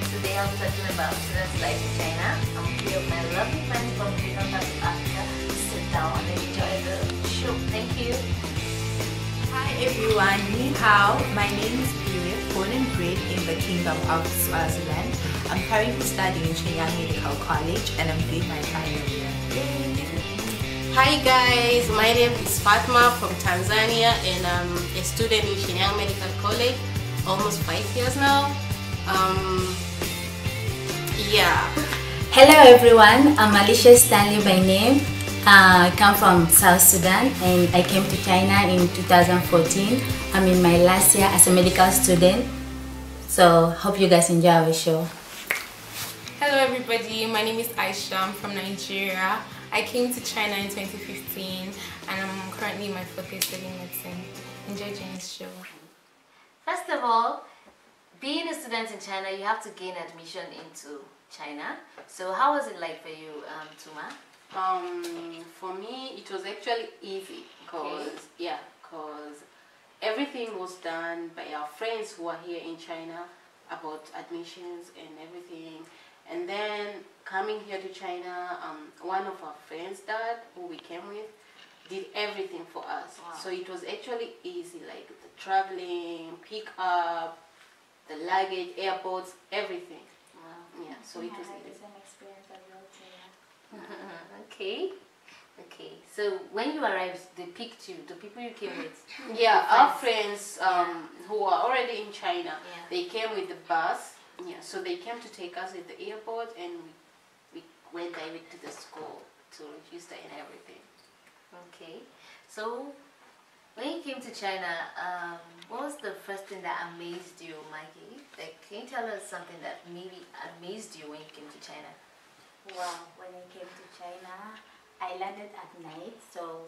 Today I'll be talking about students' life in China. I'm here with my lovely friend from Freedom South Africa. Sit down and enjoy the show. Thank you. Hi everyone, Ni Hao. My name is Piri, born and bred in the Kingdom of Swaziland. I'm currently studying in Shenyang Medical College and I'm doing my final year. Hi guys, my name is Fatma from Tanzania and I'm a student in Shenyang Medical College, almost 5 years now. Yeah. Hello everyone, I'm Alicia Stanley by name. I come from South Sudan and I came to China in 2014. I'm in my last year as a medical student. So hope you guys enjoy our show. Hello everybody, my name is Aisha. I'm from Nigeria. I came to China in 2015 and I'm currently in my 4th year studying medicine. Enjoy Jane's show. First of all, being a student in China, you have to gain admission into China. So how was it like for you, Tuma? For me, it was actually easy because everything was done by our friends who are here in China about admissions and everything. And then coming here to China, one of our friends' dad, who we came with, did everything for us. Wow. So it was actually easy, like the traveling, pick up, the luggage, airports, everything. Wow. Yeah, so it was easy. Same experience as well too. Okay. So when you arrived, they picked you, the people you came with? Yeah, our friends who are already in China, they came with the bus. Yeah, so they came to take us at the airport and we went direct to the school to register and everything. Okay, so when you came to China, what was the first thing that amazed you, Maggie? Like, can you tell us something that maybe amazed you when you came to China? Wow, when I came to China, I landed at night. So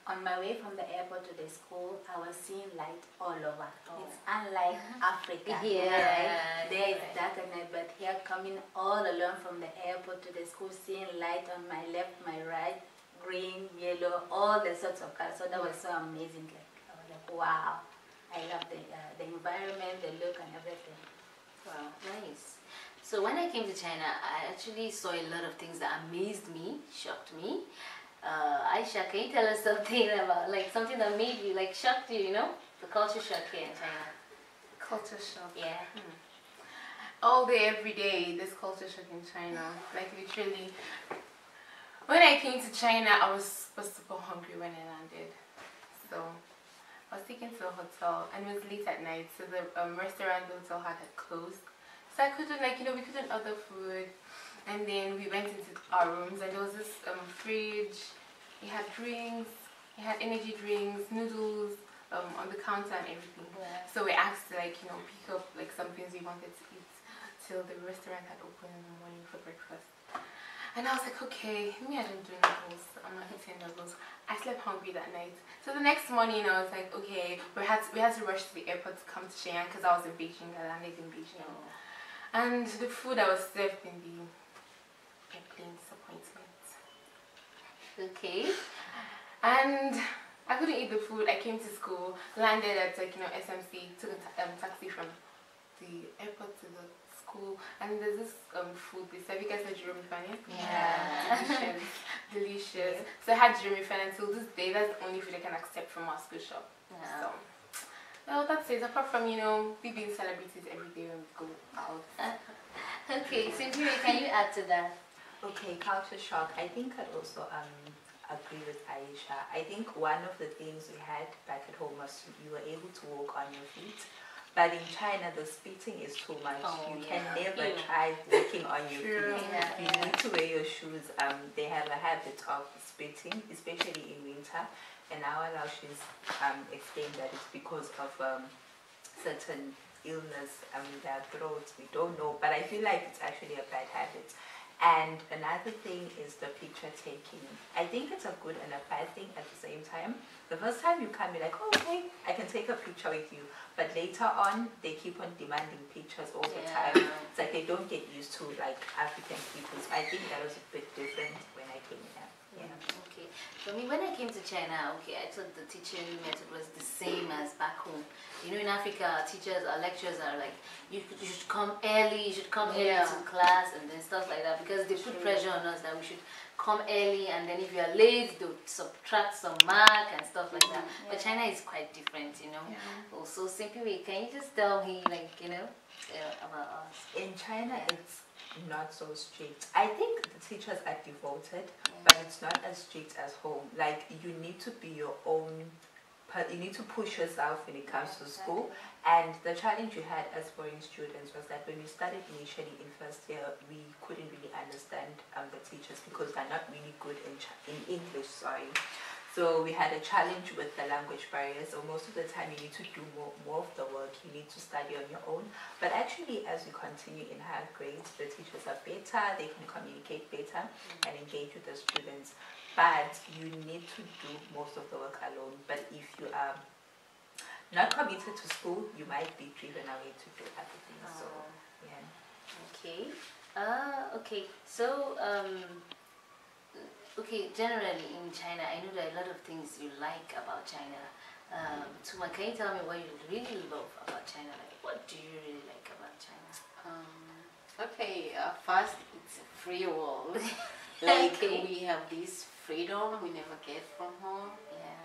on my way from the airport to the school, I was seeing light all over. Oh. It's unlike Africa. Yeah, there is dark at night, but here coming all along from the airport to the school, seeing light on my left, my right, green, yellow, all the sorts of colors. So that was so amazing. Like, I was like, wow, I love the environment, the look and everything. Wow, nice. So when I came to China, I actually saw a lot of things that amazed me, shocked me. Aisha, can you tell us something about, like, something that made you, like, shocked you, you know? The culture shock here in China. Culture shock. Yeah. All day, every day, this culture shock in China. Like, literally, when I came to China, I was supposed to go hungry when I landed. So I was taken to a hotel and it was late at night, so the restaurant the hotel had closed. So I couldn't, like, we couldn't order food. And then we went into our rooms and there was this fridge. It had drinks, it had energy drinks, noodles on the counter and everything. Yeah. So we asked to, like, pick up like some things we wanted to eat till the restaurant had opened in the morning for breakfast. And I was like, okay, me, I don't do noodles. I'm not eating noodles. I slept hungry that night. So the next morning I was like, okay, we had to rush to the airport to come to Shenyang because I was in Beijing. I landed in Beijing. Oh. And the food I was served in the airplane, disappointment. Okay. And I couldn't eat the food. I came to school, landed at, like, SMC, took a taxi from the airport to the school, and there's this food they serve. You guys know Jeremy Fanny? Yeah. Delicious. So I had Jeremy Fanny until this day. That's the only food I can accept from our school shop. Yeah. So, well, that's it. Apart from, we being celebrities every day when we go out. Okay, Cynthia, can you add to that? Okay, culture shock. I think I'd also agree with Aisha. I think one of the things we had back at home was you were able to walk on your feet. But in China, the spitting is too much. You can never try walking on your feet. Yeah. You need to wear your shoes. They have a habit of spitting, especially in winter. And our Laotians explain that it's because of certain illness in their throats. We don't know, but I feel like it's actually a bad habit. And another thing is the picture taking. I think it's a good and a bad thing at the same time. The first time you come, you're like, oh, okay, I can take a picture with you. But later on, they keep on demanding pictures all the time. It's like they don't get used to like African people. So I think that was a bit different when I came here. Yeah. Okay. For me, when I came to China, okay, I thought the teaching method was the same as back home. You know, in Africa, our teachers, our lecturers are like, you should come early, you should come early to class, and then stuff like that, because they put pressure on us that we should come early, and then if you are late, they'll subtract some mark and stuff like that. But China is quite different, you know. Also, simply, can you just tell me, like, you know, about us? In China, it's not so strict. I think the teachers are devoted, but it's not as strict as home. Like, you need to be your own, you need to push yourself when it comes to school. And the challenge we had as foreign students was that when we started initially in first year, we couldn't really understand the teachers because they're not really good in English, sorry. So we had a challenge with the language barrier. So most of the time you need to do more of the work. You need to study on your own. But actually, as we continue in higher grades, the teachers are better. They can communicate better and engage with the students. But you need to do most of the work alone. But if you are not committed to school, you might be driven away to do other things. So yeah. Okay. Okay. So okay, generally in China, I know there are a lot of things you like about China. Tuma, can you tell me what you really love about China? Like, what do you really like about China? Okay, first, it's a free world. Like, we have this freedom we never get from home.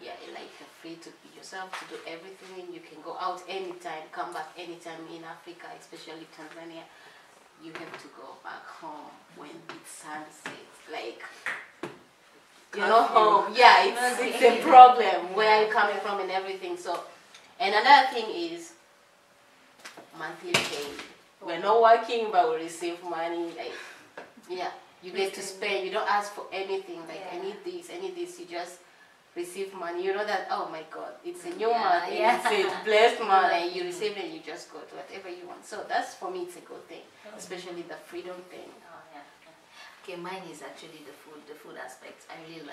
Yeah, like you're free to be yourself, to do everything. You can go out anytime, come back anytime. In Africa, especially Tanzania, you have to go back home when it's sunset. Like, you're not home. Yeah, it's a problem where you're coming from and everything. So, and another thing is monthly pay. We're not working, but we receive money. Like, yeah, you get to spend. You don't ask for anything. Like, I need this, I need this. You just receive money. You know that, oh my God, it's a new month, and it's a blessed month, and you receive it and you just go to whatever you want. So that's, for me, it's a good thing, especially the freedom thing. Okay, mine is actually the food aspect. I really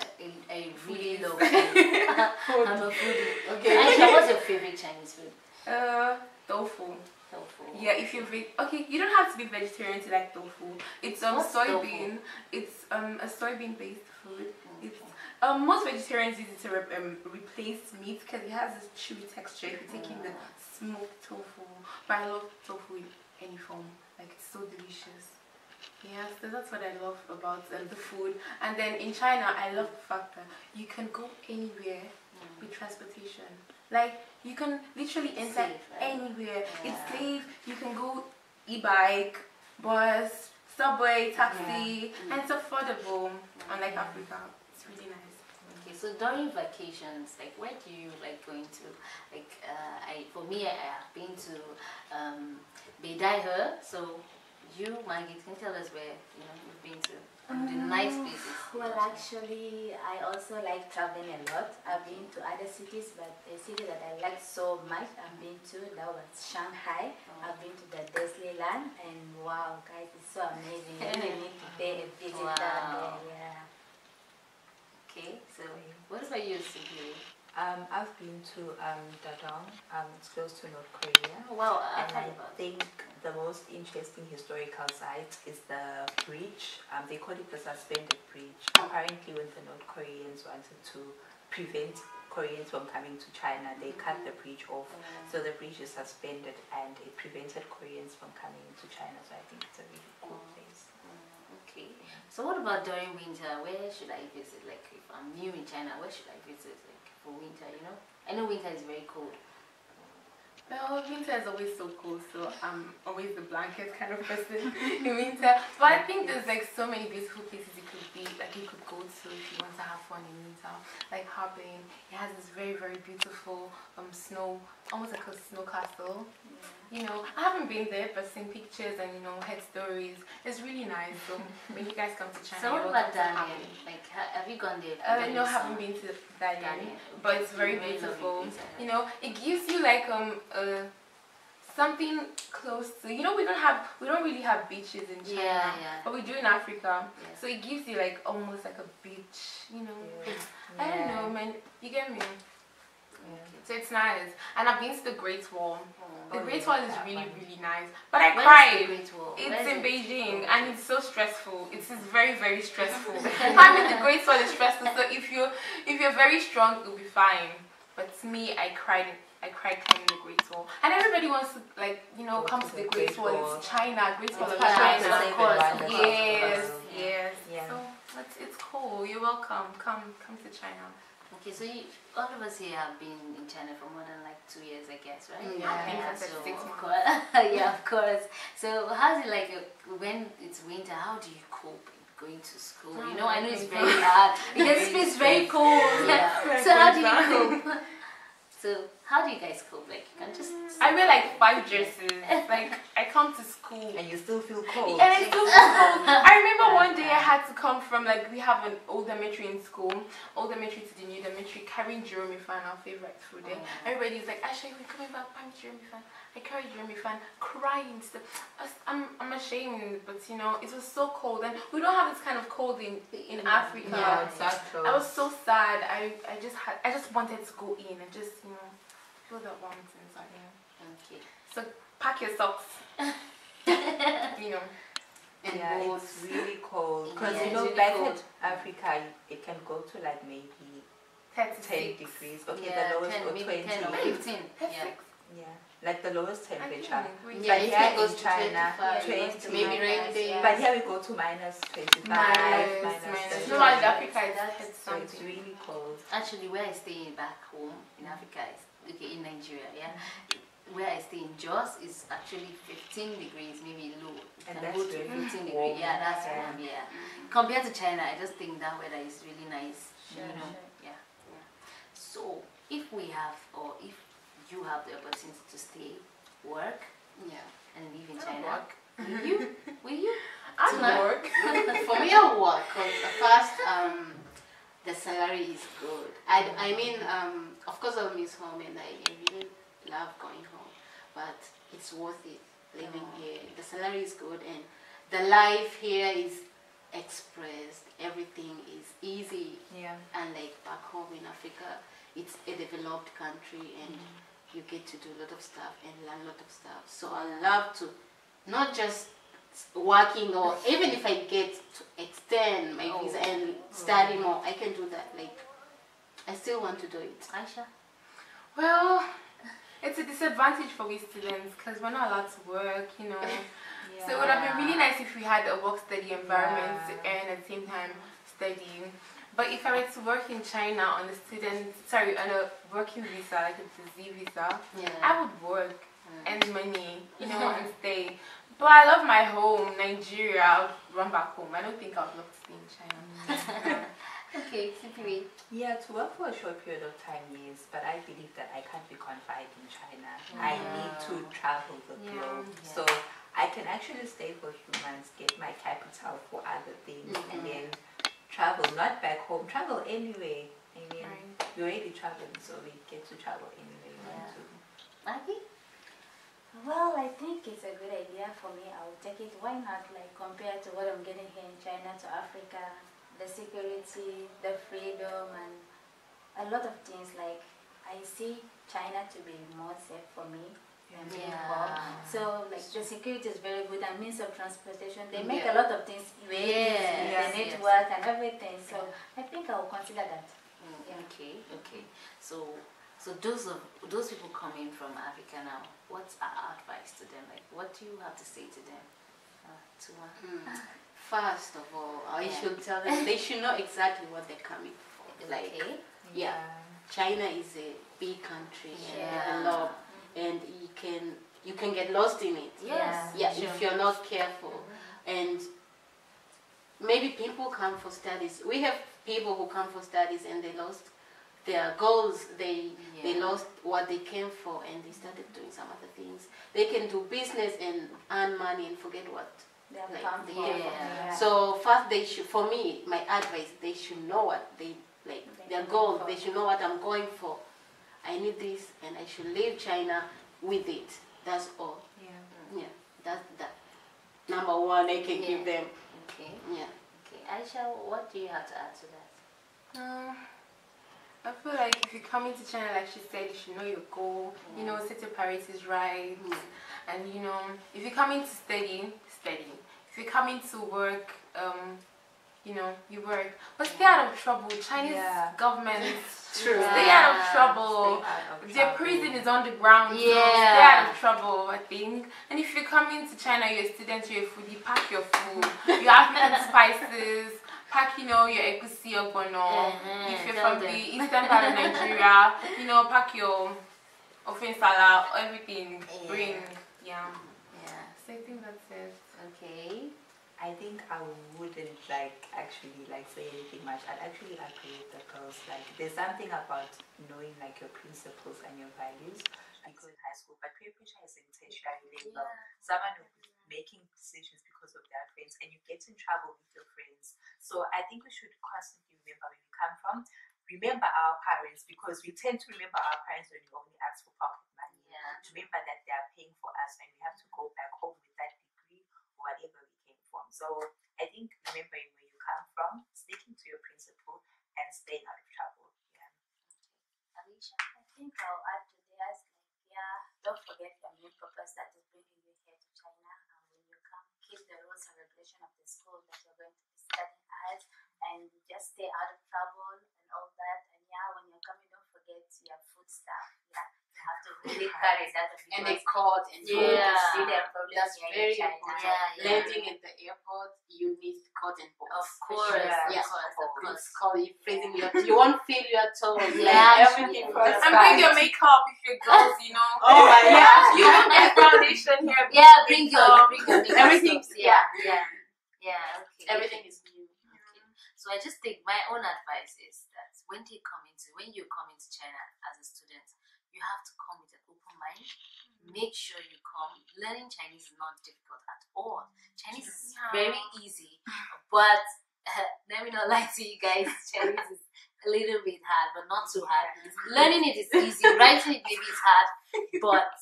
love food. I'm a foodie. Okay. Aisha, what's your favorite Chinese food? Tofu. Tofu. Yeah, if you're okay, you don't have to be vegetarian to like tofu. It's soybean. Tofu? It's a soybean based food. It's most vegetarians use it to replace meat because it has this chewy texture if you're taking the smoked tofu. But I love tofu in any form. Like, it's so delicious. Yeah, so that's what I love about the food. And then in China, I love the fact that you can go anywhere with transportation. Like, you can literally enter anywhere. It's safe. You can go e-bike, bus, subway, taxi, and it's affordable. Unlike Africa, it's really nice. Okay, so during vacations, like, where do you like going to? Like, for me, I have been to Beidaihe. So you, Maggie, can tell us where you've been to the nice places. Well, actually, I also like traveling a lot. I've been to other cities, but the city that I like so much, I've been to, that was Shanghai. I've been to the Disneyland, and wow, guys, it's so amazing. You really need to pay a visit down there. Yeah. Okay, so what about you, Sylvia? I've been to Dadong. It's close to North Korea. Oh, wow, and I think the most interesting historical site is the bridge. They call it the suspended bridge. Apparently, when the North Koreans wanted to prevent Koreans from coming to China, they cut the bridge off. So the bridge is suspended, and it prevented Koreans from coming to China. So I think it's a really cool place. Okay. So what about during winter? Where should I visit? Like, if I'm new in China, where should I visit? Like, for winter, I know winter is very cold. Well, winter is always so cold, so I'm always the blanket kind of person in winter. But I think there's like so many beautiful places you could be, like you could go to if you want to have fun in winter. Like Harbin, it has this very, very beautiful snow, almost like a snow castle. I haven't been there, but seen pictures and heard stories. It's really nice. So when you guys come to China, so what about Dalian? Like, have you gone there? No, I haven't been to Dalian, but it's very beautiful. It gives you like something close to. We don't really have beaches in China, but we do in Africa. So it gives you like almost like a beach. I don't know, man. You get me? So it's nice. And I've been to the Great Wall. The Oh, Great yeah, Wall is that really, one. really nice. But I Where's the cried. Great Wall? It's Where's in it? Beijing and it's so stressful. It's very, very stressful. Climbing the Great Wall is stressful. So if you're very strong, you'll be fine. But to me, I cried climbing the Great Wall. And everybody wants to come to the Great Wall. It's China. Great Wall It's of part of China. the of course, seven wonders of the Yes, world. yes. Yeah. So it's cool. You're welcome. Come to China. Okay, so all of us here have been in China for more than like 2 years, I guess, right? Yeah. I think that's So 6 of months. course, yeah, of course. So how's it like when it's winter? How do you cope going to school? You know, I know it's very hard because it's very cold. Yeah. So how do you cope? So how do you guys cope? Like you can just. I wear like 5 dresses. Like I come to school. And you still feel cold. And I still cold. I remember one day I had to come from we have an old dormitory in school, old dormitory to the new dormitory, carrying Jeremy Fan, our favorite food. And everybody's like, Asha, we're coming back, I'm Jeremy Fan. I carried Jeremy Fan, crying. I'm ashamed, but it was so cold, and we don't have this kind of cold in Africa. Yeah, exactly. I was so sad. I just wanted to go in and just feel that warmth inside. Okay. So pack your socks. And Yeah, boots. it's really cold. Because Yeah, it's really back cold. in Africa, it can go to like maybe 10 36. degrees. Okay, Yeah, the lowest 10, or maybe 20. 10 or 15. Yeah. Yeah, like the lowest I temperature. think Yeah, But it here can go in to China, 25. 20. Maybe rain day. But here we go to minus 25, minus Minus. 30. No, like Africa it's So it's something. really cold. Actually, where I stay back home in Africa is in Nigeria. Yeah. Where I stay in Jos is actually 15 degrees, maybe low. It And can that's go to really 15 warm. degrees. Yeah, that's Yeah. warm. Yeah. Compared to China, I just think that weather is really nice. Sure, sure. Yeah. So if we have, or if you have the opportunity to stay, work, Yeah. and live in I'll China, work. will you? Will you? I'll Tonight? work. For me, I'll work because first, the salary is good. I mean, of course, I'll miss home and I really love going home, but it's worth it living here. The salary is good and the life here is expressed. Everything is easy, Yeah. and like back home in Africa, it's a developed country and you get to do a lot of stuff and learn a lot of stuff. So I love to not just working, or even if I get to extend my visa and study more, I can do that. Like I still want to do it. Aisha? Well, it's a disadvantage for we students because we're not allowed to work, So it would have been really nice if we had a work-study environment and at the same time study. But if I were to work in China on a working visa, like a Z visa, I would work and money, and stay. But I love my home, Nigeria. I'll run back home. I don't think I'd love to stay in China. Okay, Sipiri. Yeah, to work for a short period of time, yes, but I believe that I can't be confined in China. I need to travel the globe. Yeah. So I can actually stay for a few months, get my capital for other things, and then travel, not back home, travel anyway. I mean, we're already traveling, so we get to travel anyway we want to. Maggie? Well, I think it's a good idea for me. I will take it. Why not? Like compared to what I'm getting here in China to Africa, the security, the freedom, and a lot of things. Like I see China to be more safe for me than being home. So like the security is very good and means of transportation. They make a lot of things very easy. The network and everything. So I think I will consider that. Okay. So those people coming from Africa now, what's our advice to them? Like, what do you have to say to them? First of all, I should tell them they should know exactly what they're coming for. Like, China is a big country and developed, and you can get lost in it. If you're not careful. And maybe people come for studies. We have people who come for studies and they lost their goals. They lost what they came for and they started doing some other things. They can do business and earn money and forget what they came for. So first they should, for me, my advice, they should know what their goal. They should know what I'm going for. I need this and I should leave China with it. That's all. That's that. Number one I can give them. Okay. Aisha, what do you have to add to that? I feel like if you come into China, like she said, you should know your goal. You know, set your priorities right, and you know, if you come in to study. If you come into work, you know, you work, but stay out of trouble. Chinese government, stay out of trouble. Their prison is on the ground, so stay out of trouble, I think. And if you come into China, you're a student, you're a foodie, pack your food. You have spices. Pack, you know, your egusi ogbono. If you're from the eastern part of Nigeria, you know, pack your ofen salad, everything. Bring, So I think that's it. Okay. I think I wouldn't actually say anything much. I'd actually agree with the girls. Like, there's something about knowing like your principles and your values. Because in high school, but peer pressure is in tertiary level. Someone who's making decisions because of their friends, and you get in trouble with your friends. So I think we should constantly remember where we come from. Remember our parents, because we tend to remember our parents when we only ask for pocket money. Remember that they are paying for us, and we have to go back home with that degree or whatever we came from. So I think remembering where you come from, sticking to your principle, and staying out of trouble. Alicia, I think I'll add to this. Don't forget your main purpose that is bringing you here to China. And when you come, keep the rules and regulation of the school that you're going to be studying at, and just stay out of trouble and all that. And when you're coming, don't forget your food stuff. You have to really carry that. And the card and that's very important. Landing at the airport, you need cotton balls. Of course, of course. You won't feel your toes. Everything. And bring your makeup if you're girls, you know. Oh my God. You don't get foundation here. Bring your makeup. Everything. Okay. Everything is new. Okay. So I just think my own advice is that when you come into China as a student, you have to come with an open mind. Make sure you come. Learning Chinese is not difficult at all. Chinese is very easy, but let me not lie to you guys, Chinese is a little bit hard, but not too hard. Learning it is easy, writing it maybe is hard, but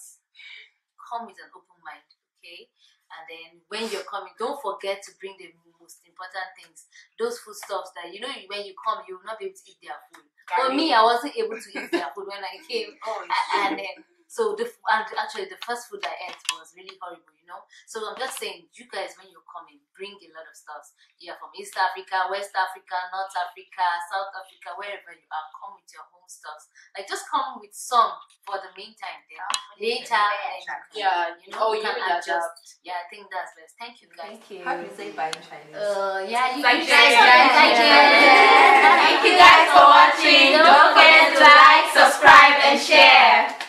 come with an open mind, okay? And then when you're coming, don't forget to bring the most important things. Those foodstuffs that, you know, when you come, you will not be able to eat their food. For me, I wasn't able to eat their food when I came. And then, so actually the first food I ate was really horrible, you know. So I'm just saying, you guys, when you're coming, bring a lot of stuff. You're from East Africa, West Africa, North Africa, South Africa, wherever you are, come with your home stuff. Like, just come with some for the meantime. Then later, you know, you can adjust. I think that's best. Thank you, guys. Thank you. How do you say bye in Chinese? You Thank guys. you guys for watching. Don't forget to like, subscribe, and share.